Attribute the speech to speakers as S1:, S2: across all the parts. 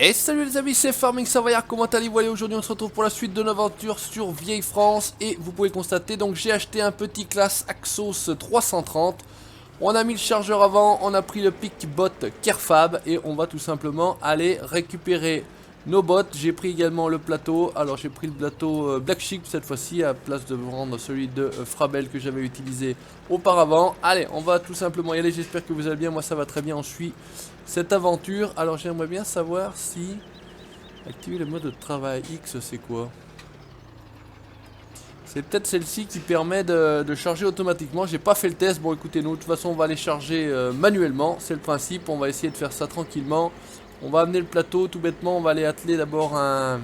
S1: Et salut les amis, c'est Farming Savoyard, comment allez-vous? Aujourd'hui on se retrouve pour la suite de l'aventure sur Vieille France. Et vous pouvez constater, donc j'ai acheté un petit classe Axos 330. On a mis le chargeur avant, on a pris le pick-bot Kerfab. Et on va tout simplement aller récupérer nos bots. J'ai pris également le plateau, alors j'ai pris le plateau Black Sheep cette fois-ci, à place de prendre celui de Frabel que j'avais utilisé auparavant. Allez, on va tout simplement y aller, j'espère que vous allez bien, moi ça va très bien, on suit cette aventure. Alors j'aimerais bien savoir si activer le mode de travail X, c'est quoi? C'est peut-être celle-ci qui permet de charger automatiquement. J'ai pas fait le test. Bon écoutez, nous de toute façon on va les charger manuellement. C'est le principe, on va essayer de faire ça tranquillement. On va amener le plateau tout bêtement. On va aller atteler d'abord un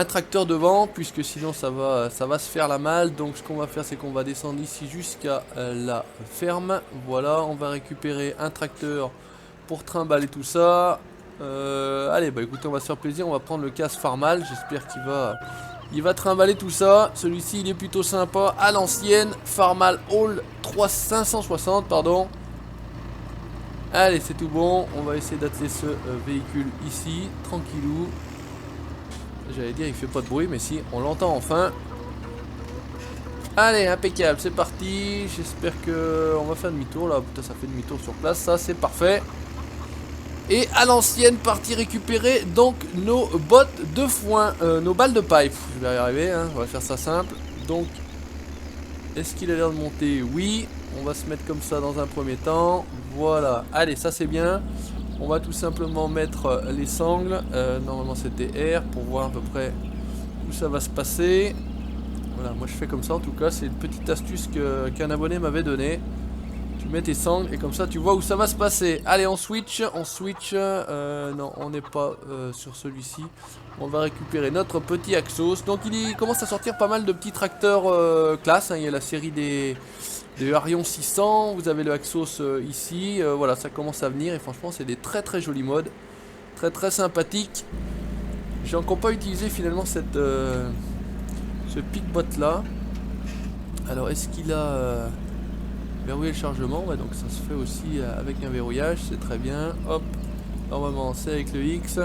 S1: tracteur devant, puisque sinon ça va se faire la malle. Donc ce qu'on va faire, c'est qu'on va descendre ici jusqu'à la ferme. Voilà, on va récupérer un tracteur pour trimballer tout ça. Allez, bah écoutez, on va se faire plaisir. On va prendre le casse Farmal. J'espère qu'il va trimballer tout ça. Celui-ci il est plutôt sympa à l'ancienne. Farmal Hall 560, pardon. Allez, c'est tout bon. On va essayer d'atteler ce véhicule ici, tranquillou. J'allais dire il fait pas de bruit, mais si, on l'entend enfin. Allez, impeccable, c'est parti. J'espère que on va faire demi-tour là. Putain, ça fait demi-tour sur place, ça c'est parfait. Et à l'ancienne, partie récupérer donc nos bottes de foin, nos balles de pipe. Je vais y arriver, hein, on va faire ça simple. Donc, est-ce qu'il a l'air de monter? Oui, on va se mettre comme ça dans un premier temps. Voilà, allez, ça c'est bien. On va tout simplement mettre les sangles. Normalement c'était R pour voir à peu près où ça va se passer. Voilà, moi je fais comme ça en tout cas. C'est une petite astuce qu'un abonné m'avait donné. Tu mets tes sangles et comme ça tu vois où ça va se passer. Allez, on switch. Non, on n'est pas sur celui-ci. On va récupérer notre petit Axos. Donc il commence à sortir pas mal de petits tracteurs classe, hein. Il y a la série des Arion 600. Vous avez le Axos ici. Voilà, ça commence à venir. Et franchement c'est des très très jolis modes. Très très sympathiques. J'ai encore pas utilisé finalement ce pick-bot là. Alors est-ce qu'il a... verrouiller le chargement, ouais, donc ça se fait aussi avec un verrouillage, c'est très bien. Hop, normalement c'est avec le X.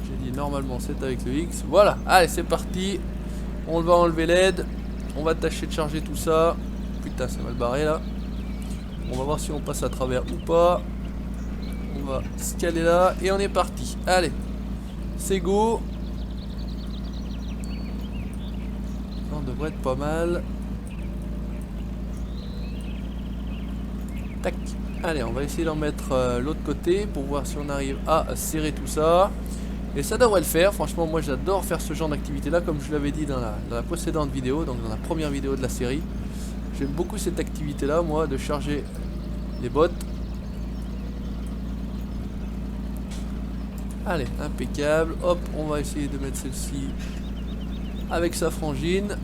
S1: J'ai dit normalement c'est avec le X. Voilà, allez c'est parti. On va enlever l'aide. On va tâcher de charger tout ça. Putain, c'est mal barré là. On va voir si on passe à travers ou pas. On va se caler là et on est parti. Allez, c'est go. On devrait être pas mal. Tac. Allez, on va essayer d'en mettre l'autre côté pour voir si on arrive à serrer tout ça. Et ça devrait le faire. Franchement, moi j'adore faire ce genre d'activité là, comme je l'avais dit dans la précédente vidéo, donc dans la première vidéo de la série. J'aime beaucoup cette activité là, moi, de charger les bottes. Allez, impeccable. Hop, on va essayer de mettre celle-ci avec sa frangine.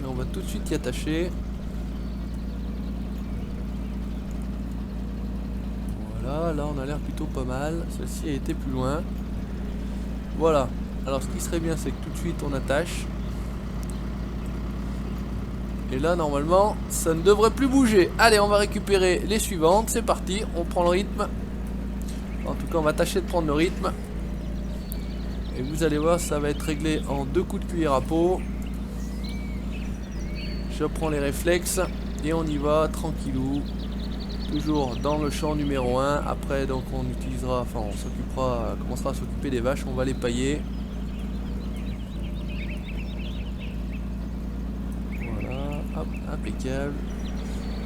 S1: Et on va tout de suite y attacher. Là on a l'air plutôt pas mal. Celle-ci a été plus loin. Voilà. Alors ce qui serait bien, c'est que tout de suite on attache. Et là normalement ça ne devrait plus bouger. Allez, on va récupérer les suivantes. C'est parti, on prend le rythme. En tout cas on va tâcher de prendre le rythme. Et vous allez voir, ça va être réglé en 2 coups de cuillère à peau. Je prends les réflexes et on y va tranquillou. Toujours dans le champ numéro 1. Après donc on utilisera, enfin on s'occupera, commencera à s'occuper des vaches. On va les pailler. Voilà, hop, impeccable.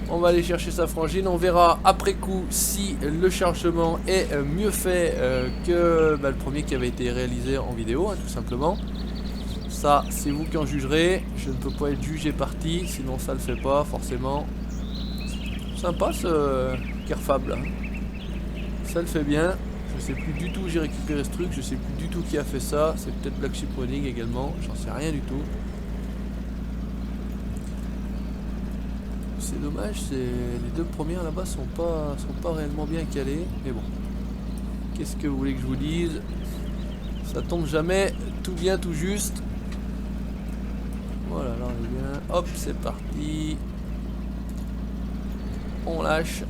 S1: On va aller chercher sa frangine. On verra après coup si le chargement est mieux fait que le premier qui avait été réalisé en vidéo, hein, tout simplement. Ça c'est vous qui en jugerez. Je ne peux pas être jugé parti, sinon ça le fait pas forcément. Sympa ce Kerfab là. Ça le fait bien. Je sais plus du tout où j'ai récupéré ce truc. Je sais plus du tout qui a fait ça. C'est peut-être Black Sheep Running également. J'en sais rien du tout. C'est dommage. Les 2 premières là-bas sont pas réellement bien calées. Mais bon. Qu'est-ce que vous voulez que je vous dise? Ça tombe jamais tout bien tout juste. Voilà, là on est bien. Hop, c'est parti. On lâche.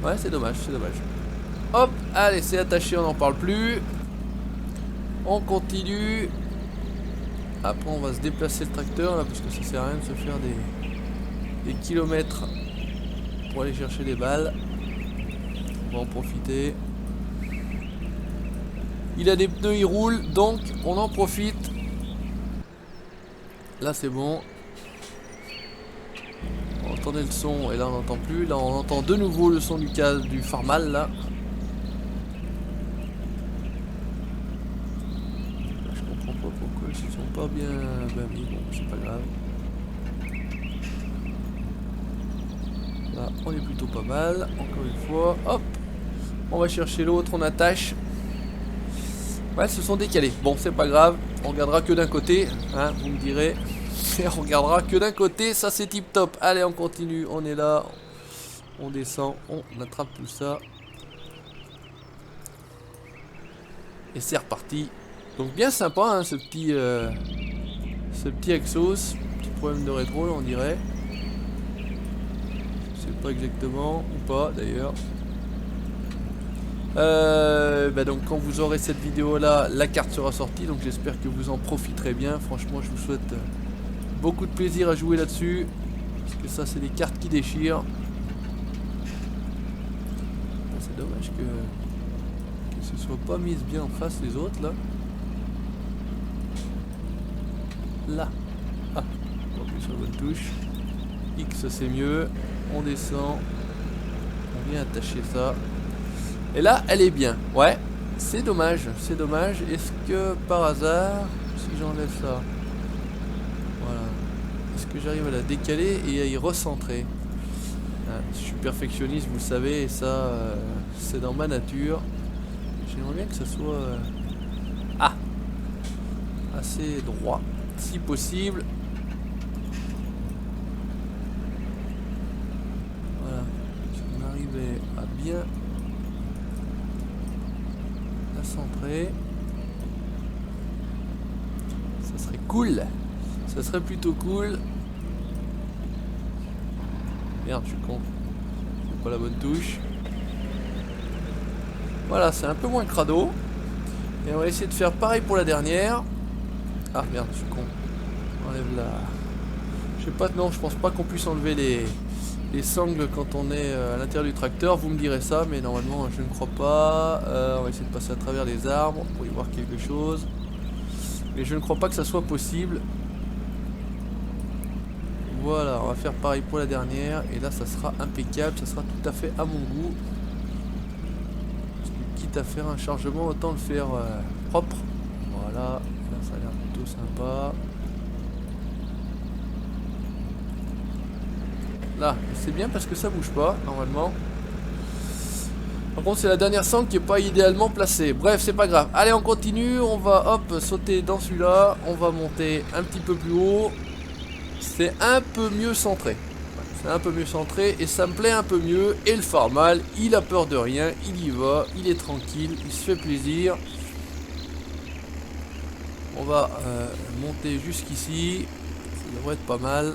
S1: Ouais, c'est dommage, c'est dommage. Hop, allez, c'est attaché, on n'en parle plus. On continue. Après, on va se déplacer le tracteur là, parce que ça sert à rien de se faire des kilomètres pour aller chercher des balles. On va en profiter. Il a des pneus, il roule, donc on en profite. Là, c'est bon. On entendait le son et là, on n'entend plus. Là, on entend de nouveau le son du Farmal là. Pourquoi ils se sont pas bien mis, bon c'est pas grave. Là on est plutôt pas mal, encore une fois, hop, on va chercher l'autre, on attache. Ouais, ils se sont décalés, bon c'est pas grave, on regardera que d'un côté, hein, vous me direz, on regardera que d'un côté, ça c'est tip top. Allez on continue, on est là, on descend, on attrape tout ça. Et c'est reparti. Donc bien sympa hein, ce petit Exos. Petit problème de rétro on dirait. Je sais pas exactement ou pas d'ailleurs. Bah donc quand vous aurez cette vidéo là, la carte sera sortie. Donc j'espère que vous en profiterez bien. Franchement je vous souhaite beaucoup de plaisir à jouer là-dessus. Parce que ça c'est des cartes qui déchirent. Bon, c'est dommage que ce soit pas mise bien en face les autres là. Là, ah, on appuie sur la bonne touche. X c'est mieux. On descend. On vient attacher ça. Et là, elle est bien. Ouais, c'est dommage. C'est dommage. Est-ce que par hasard, si j'enlève ça, voilà, est-ce que j'arrive à la décaler et à y recentrer? Je suis perfectionniste, vous le savez, et ça, c'est dans ma nature. J'aimerais bien que ça soit assez droit. Si possible. Voilà. Si on arrivait à bien la centrer, ça serait cool. Ça serait plutôt cool. Merde, je suis con. C'est pas la bonne touche. Voilà, c'est un peu moins crado. Et on va essayer de faire pareil pour la dernière. Ah merde, je suis con. On enlève la... Je sais pas, non, je pense pas qu'on puisse enlever les sangles quand on est à l'intérieur du tracteur. Vous me direz ça, mais normalement je ne crois pas. On va essayer de passer à travers les arbres pour y voir quelque chose. Mais je ne crois pas que ça soit possible. Voilà, on va faire pareil pour la dernière. Et là, ça sera impeccable. Ça sera tout à fait à mon goût. Parce que quitte à faire un chargement, autant le faire propre. Voilà. Là, ça a l'air plutôt sympa. Là, c'est bien parce que ça bouge pas, normalement. Par contre, c'est la dernière sangle qui est pas idéalement placée. Bref, c'est pas grave. Allez, on continue. On va, hop, sauter dans celui-là. On va monter un petit peu plus haut. C'est un peu mieux centré. C'est un peu mieux centré et ça me plaît un peu mieux. Et le Farmal, il a peur de rien. Il y va, il est tranquille, il se fait plaisir. On va monter jusqu'ici. Ça devrait être pas mal.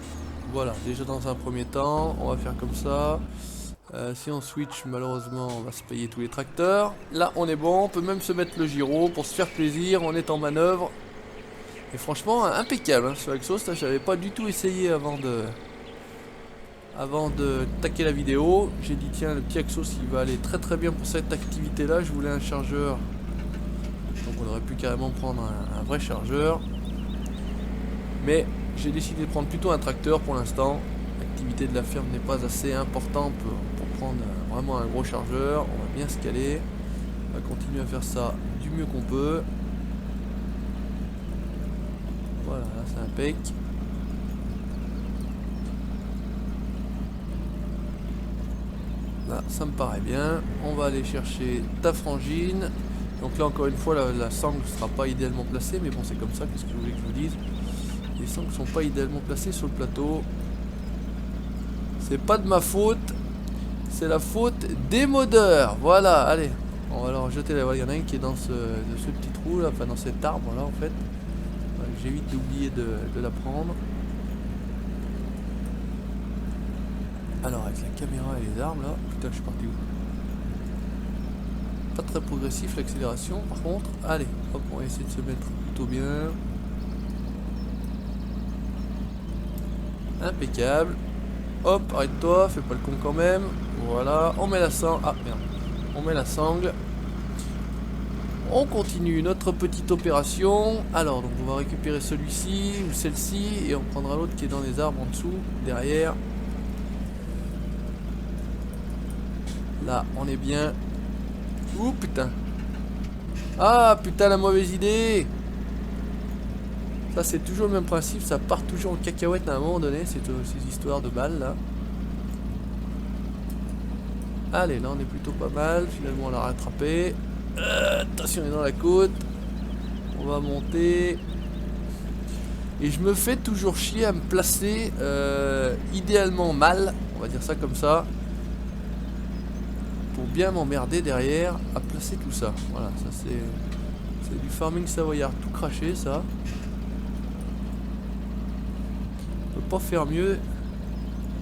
S1: Voilà, déjà dans un premier temps, on va faire comme ça. Si on switch, malheureusement, on va se payer tous les tracteurs. Là, on est bon, on peut même se mettre le gyro pour se faire plaisir, on est en manœuvre. Et franchement, impeccable, hein, ce Exos, là, j'avais pas du tout essayé avant de taquer la vidéo. J'ai dit, tiens, le petit Exos, il va aller très très bien pour cette activité-là. Je voulais un chargeur, donc on aurait pu carrément prendre un vrai chargeur. Mais j'ai décidé de prendre plutôt un tracteur pour l'instant. L'activité de la ferme n'est pas assez importante pour prendre vraiment un gros chargeur. On va bien se caler. On va continuer à faire ça du mieux qu'on peut. Voilà, là c'est impec. Là, ça me paraît bien. On va aller chercher ta frangine. Donc là, encore une fois, la sangle ne sera pas idéalement placée. Mais bon, c'est comme ça. Qu'est-ce que vous voulez que je vous dise? Les sangles ne sont pas idéalement placées sur le plateau. C'est pas de ma faute. C'est la faute des modeurs. Voilà, allez. On va leur jeter la voile. Il y en a un qui est dans ce petit trou là. Enfin, dans cet arbre là, en fait. J'évite d'oublier de la prendre. Alors, avec la caméra et les armes là. Putain, je suis parti où? pas très progressif l'accélération par contre. Allez, hop, on va essayer de se mettre plutôt bien. Impeccable. Hop, arrête-toi, fais pas le con quand même. Voilà, on met la sangle. Ah merde, on met la sangle. On continue notre petite opération. Alors, donc on va récupérer celui-ci ou celle-ci et on prendra l'autre qui est dans les arbres en dessous, derrière. Là, on est bien. Ouh putain. Ah putain, la mauvaise idée. Ça c'est toujours le même principe, ça part toujours en cacahuète à un moment donné, ces histoires de balles là. Allez, là on est plutôt pas mal, finalement on l'a rattrapé. Attention, on est dans la côte. On va monter. Et je me fais toujours chier à me placer idéalement mal, on va dire ça comme ça. Pour bien m'emmerder derrière à placer tout ça. Voilà, ça c'est du farming savoyard tout craché ça. On peut pas faire mieux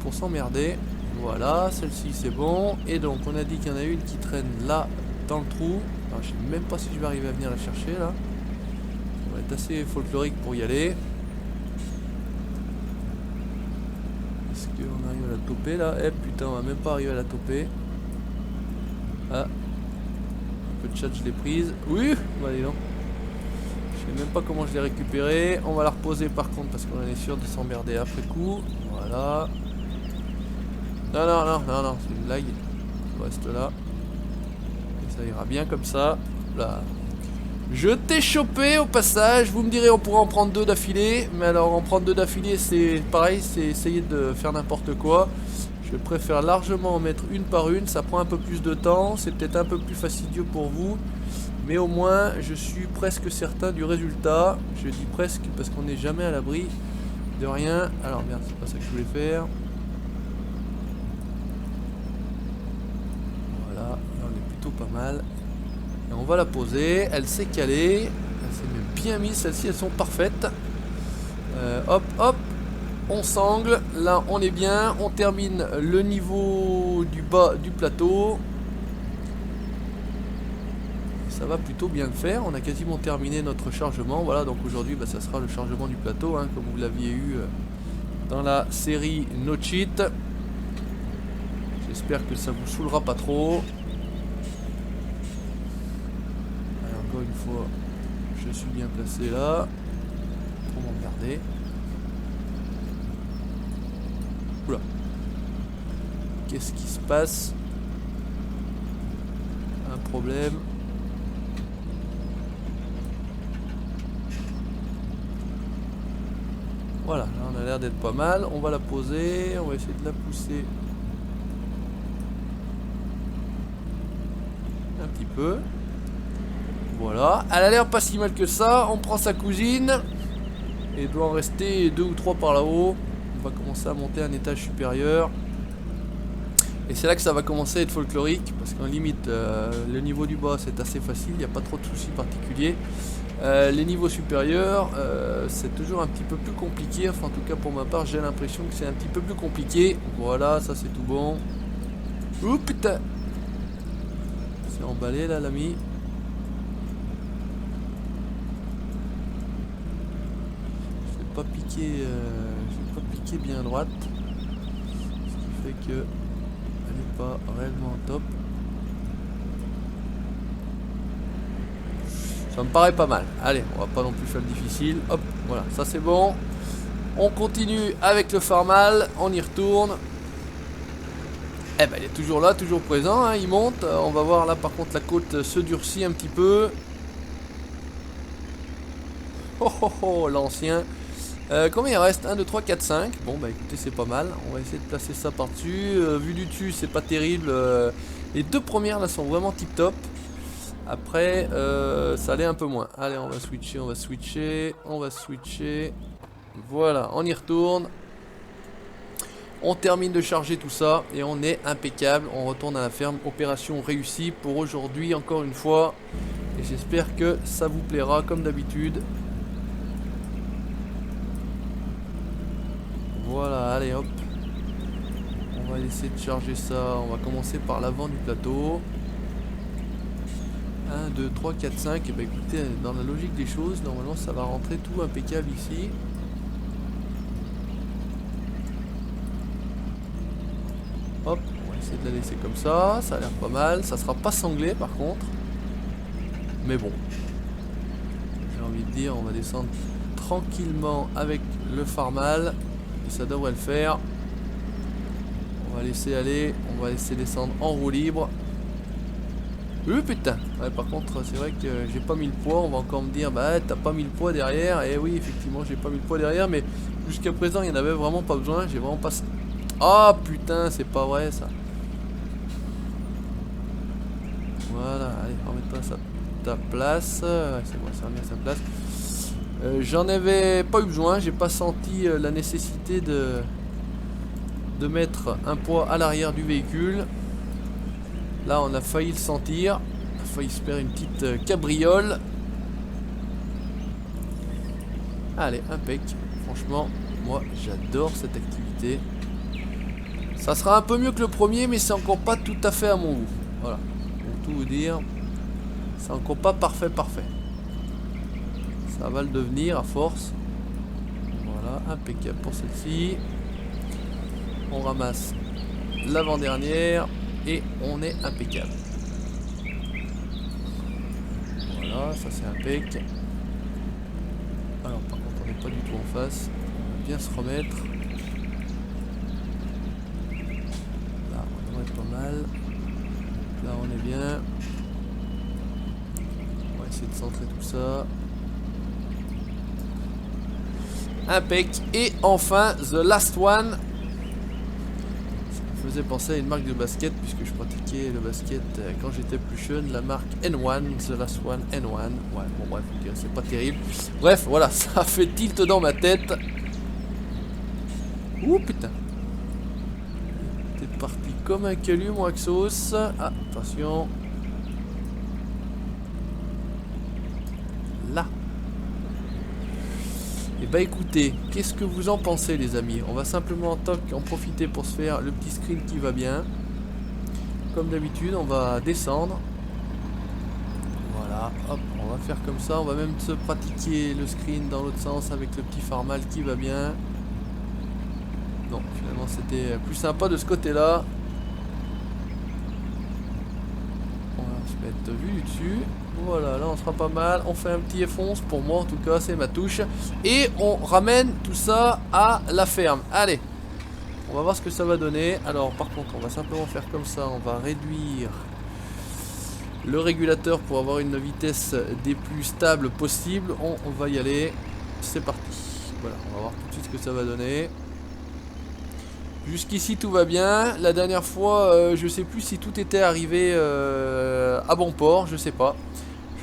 S1: pour s'emmerder. Voilà, celle-ci c'est bon. Et donc on a dit qu'il y en a une qui traîne là dans le trou. Alors, je sais même pas si je vais arriver à venir la chercher là. On va être assez folklorique pour y aller. Est-ce qu'on arrive à la toper là? Eh putain, on va même pas arriver à la toper. Ah, un peu de chat, je l'ai prise. Oui, bah dis donc. Je sais même pas comment je l'ai récupérée. On va la reposer par contre parce qu'on est sûr de s'emmerder après coup. Voilà. Non, non, non, non, non, c'est une blague. On reste là. Et ça ira bien comme ça. Là. Je t'ai chopé au passage. Vous me direz, on pourrait en prendre deux d'affilée. Mais alors, en prendre deux d'affilée, c'est pareil, c'est essayer de faire n'importe quoi. Je préfère largement en mettre une par une. Ça prend un peu plus de temps. C'est peut-être un peu plus fastidieux pour vous. Mais au moins, je suis presque certain du résultat. Je dis presque parce qu'on n'est jamais à l'abri de rien. Alors, merde, c'est pas ça que je voulais faire. Voilà, là, on est plutôt pas mal. Et on va la poser. Elle s'est calée. Elle s'est même bien mise. Celles-ci, elles sont parfaites. Hop, hop. On sangle. Là, on est bien. On termine le niveau du bas du plateau. Ça va plutôt bien le faire. On a quasiment terminé notre chargement. Voilà, donc aujourd'hui, bah, ça sera le chargement du plateau, hein, comme vous l'aviez eu dans la série No Cheat. J'espère que ça vous saoulera pas trop. Alors, encore une fois, je suis bien placé là. Pour m'emmerder. Oula. Qu'est-ce qui se passe? Un problème. Voilà, là on a l'air d'être pas mal. On va la poser, on va essayer de la pousser un petit peu. Voilà, elle a l'air pas si mal que ça. On prend sa cousine. Et il doit en rester 2 ou 3 par là-haut. On va commencer à monter un étage supérieur. Et c'est là que ça va commencer à être folklorique. Parce qu'en limite, le niveau du bas c'est assez facile. Il n'y a pas trop de soucis particuliers. Les niveaux supérieurs, c'est toujours un petit peu plus compliqué. Enfin, en tout cas, pour ma part, j'ai l'impression que c'est un petit peu plus compliqué. Voilà, ça c'est tout bon. Ouh putain! C'est emballé là, l'ami. Je vais pas piquer bien à droite. Ce qui fait que elle n'est pas réellement top. Ça me paraît pas mal. Allez, on va pas non plus faire le difficile. Hop, voilà, ça c'est bon. On continue avec le farmal. On y retourne. Eh ben, il est toujours là, toujours présent. Hein, il monte. On va voir là, par contre, la côte se durcit un petit peu. Oh oh oh, l'ancien. Combien il reste? 1, 2, 3, 4, 5. Bon, bah écoutez, c'est pas mal. On va essayer de placer ça par-dessus. Vu du dessus, c'est pas terrible. Les deux premières là sont vraiment tip top. Après, ça allait un peu moins. Allez, on va switcher, on va switcher, on va switcher. Voilà, on y retourne. On termine de charger tout ça et on est impeccable. On retourne à la ferme. Opération réussie pour aujourd'hui, encore une fois. Et j'espère que ça vous plaira comme d'habitude. Voilà, allez hop. On va essayer de charger ça. On va commencer par l'avant du plateau. 1, 2, 3, 4, 5. Et bah écoutez, dans la logique des choses, normalement ça va rentrer tout impeccable ici. Hop, on va essayer de la laisser comme ça. Ça a l'air pas mal. Ça sera pas sanglé par contre. Mais bon. J'ai envie de dire, on va descendre tranquillement avec le farmal. Et ça devrait le faire. On va laisser aller. On va laisser descendre en roue libre. Putain. Ouais, par contre, c'est vrai que j'ai pas mis le poids. On va encore me dire, bah t'as pas mis le poids derrière. Et oui, effectivement, j'ai pas mis le poids derrière. Mais jusqu'à présent, il n'y en avait vraiment pas besoin. J'ai vraiment pas... Ah putain, c'est pas vrai ça. Voilà, allez, remets-toi à ta place. C'est bon, ça remet à sa place. J'en avais pas eu besoin. J'ai pas senti la nécessité de mettre un poids à l'arrière du véhicule. Là, on a failli le sentir. On a failli se faire une petite cabriole. Allez, impec. Franchement, moi, j'adore cette activité. Ça sera un peu mieux que le premier, mais c'est encore pas tout à fait à mon goût. Voilà. Pour tout vous dire, c'est encore pas parfait. Ça va le devenir à force. Voilà, impeccable pour celle-ci. On ramasse l'avant-dernière et on est impeccable. Voilà, ça c'est impec. Alors par contre on n'est pas du tout en face. On va bien se remettre. Là on devrait être pas mal. Là on est bien. On va essayer de centrer tout ça. Impec. Et enfin the last one. Faisait penser à une marque de basket puisque je pratiquais le basket quand j'étais plus jeune, la marque N1, The Last One N1. Ouais, bon bref, c'est pas terrible. Bref, voilà, ça fait tilt dans ma tête. Ouh putain. T'es parti comme un calu, mon Axos. Ah, attention. Là. Et bah écoutez, qu'est-ce que vous en pensez les amis? On va simplement en profiter pour se faire le petit screen qui va bien. Comme d'habitude, on va descendre. Voilà, hop, on va faire comme ça. On va même se pratiquer le screen dans l'autre sens avec le petit farmal qui va bien. Non, finalement c'était plus sympa de ce côté-là. On va se mettre vue du dessus. Voilà, là on sera pas mal. On fait un petit F11 pour moi en tout cas, c'est ma touche. Et on ramène tout ça à la ferme. Allez, on va voir ce que ça va donner. Alors par contre, on va simplement faire comme ça. On va réduire le régulateur pour avoir une vitesse des plus stables possible. On va y aller. C'est parti. Voilà, on va voir tout de suite ce que ça va donner. Jusqu'ici tout va bien. La dernière fois, je sais plus si tout était arrivé à bon port. Je sais pas.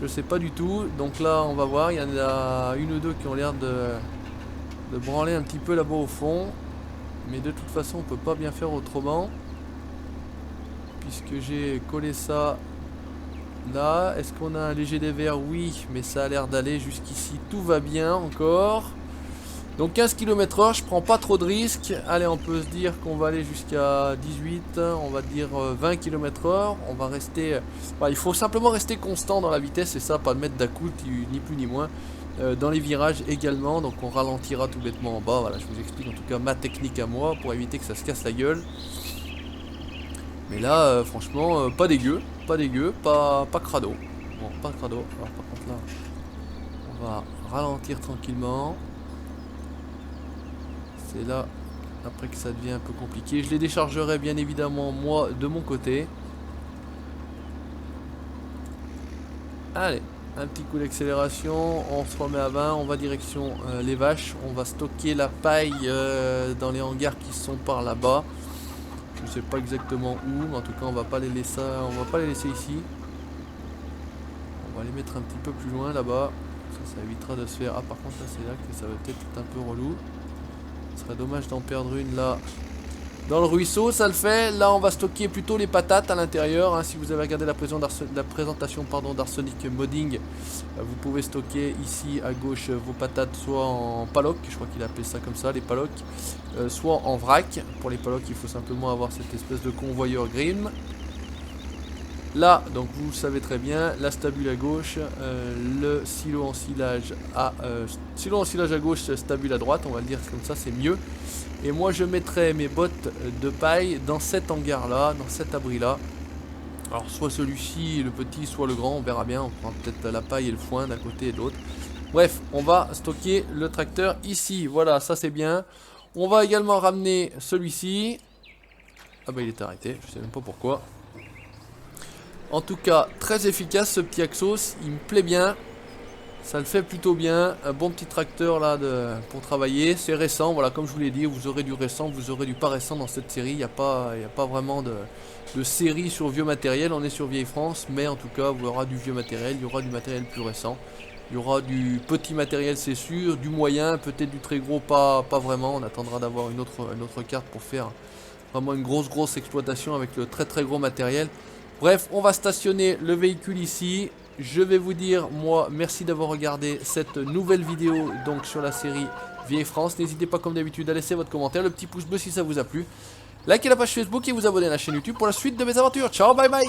S1: Je sais pas du tout. Donc là, on va voir. Il y en a une ou deux qui ont l'air de branler un petit peu là-bas au fond. Mais de toute façon, on peut pas bien faire autrement. Puisque j'ai collé ça là. Est-ce qu'on a un léger dévers? Oui, mais ça a l'air d'aller jusqu'ici. Tout va bien encore. Donc 15 km/h, je prends pas trop de risques. Allez, on peut se dire qu'on va aller jusqu'à 18, on va dire 20 km/h. On va rester... il faut simplement rester constant dans la vitesse, et ça, pas de mettre d'à-coup, ni plus ni moins. Dans les virages également, donc on ralentira tout bêtement en bas. Voilà, je vous explique en tout cas ma technique à moi, pour éviter que ça se casse la gueule. Mais là, franchement, pas dégueu, pas crado. Bon, pas crado. Alors par contre là, on va ralentir tranquillement. C'est là, après que ça devient un peu compliqué. Je les déchargerai bien évidemment moi de mon côté. Allez, un petit coup d'accélération. On se remet à 20. On va direction les vaches. On va stocker la paille dans les hangars qui sont par là-bas. Je sais pas exactement où, mais en tout cas on va pas les laisser, ici. On va les mettre un petit peu plus loin là-bas. Ça évitera de se faire... Ah par contre là c'est là que ça va peut-être être un peu relou. Ce serait dommage d'en perdre une là dans le ruisseau, ça le fait. Là on va stocker plutôt les patates à l'intérieur, hein. Si vous avez regardé la présentation d'Arsenic Modding, vous pouvez stocker ici à gauche vos patates soit en paloc, je crois qu'il a appelé ça comme ça, les palocs, soit en vrac. Pour les palocs il faut simplement avoir cette espèce de convoyeur Grimm. Là, donc vous le savez très bien, la stabule à gauche, le silo ensilage à gauche, stabule à droite, on va le dire comme ça, c'est mieux. Et moi je mettrai mes bottes de paille dans cet hangar là, dans cet abri là. Alors soit celui-ci, le petit, soit le grand, on verra bien, on prend peut-être la paille et le foin d'un côté et de l'autre. Bref, on va stocker le tracteur ici, voilà, ça c'est bien. On va également ramener celui-ci. Ah bah il est arrêté, je sais même pas pourquoi. En tout cas, très efficace ce petit Axos, il me plaît bien. Ça le fait plutôt bien, un bon petit tracteur là pour travailler, c'est récent, voilà comme je vous l'ai dit, vous aurez du récent, vous aurez du pas récent dans cette série, il n'y a pas vraiment de série sur vieux matériel, on est sur Vieille France, mais en tout cas il y aura du vieux matériel, il y aura du matériel plus récent, il y aura du petit matériel c'est sûr, du moyen, peut-être du très gros, pas vraiment, on attendra d'avoir une autre carte pour faire vraiment une grosse exploitation avec le très gros matériel. Bref, on va stationner le véhicule ici. Je vais vous dire, moi, merci d'avoir regardé cette nouvelle vidéo donc sur la série Vieille France. N'hésitez pas comme d'habitude à laisser votre commentaire, le petit pouce bleu si ça vous a plu. Likez la page Facebook et vous abonnez à la chaîne YouTube pour la suite de mes aventures. Ciao, bye bye.